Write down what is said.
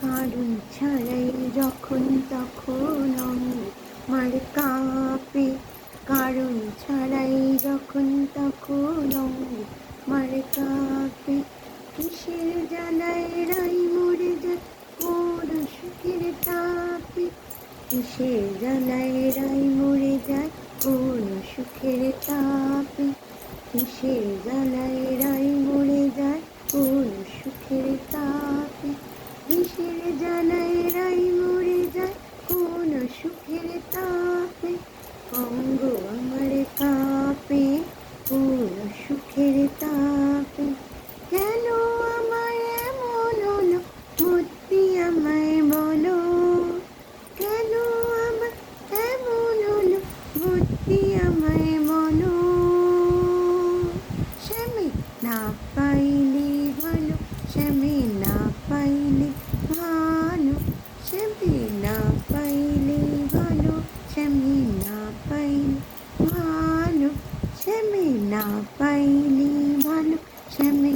কারণ ছাড়াই যখন তখন আমার কাঁপে, কারণ ছাড়াই যখন তখন আমার কাঁপে। কিসের জ্বালায় রাই মরে যায় মোর সুখের তাপে, কিসের জ্বালায় রাই মরে যায় কোন সুখের তাপে, কিসের জ্বালায় রাই মরে যায় কোন সুখের তাপে, কিসের জ্বালায় রাই মরে যায় কোন সুখের তাপে। অঙ্গ আমার কাঁপে কোন সুখের তাপে। কেন আমায় এমন হলো মূর্তি আমায় বলো, কেন আমার এমন হলো মূর্তি আমায় বলো। স্বামী না পাইলে ভালো, স্বামী না পাইলে ভালো, স্বামী না পাইলে ভালো, স্বামী না পাইলে ভালো, স্বামী না পাইলে ভালো, স্বামী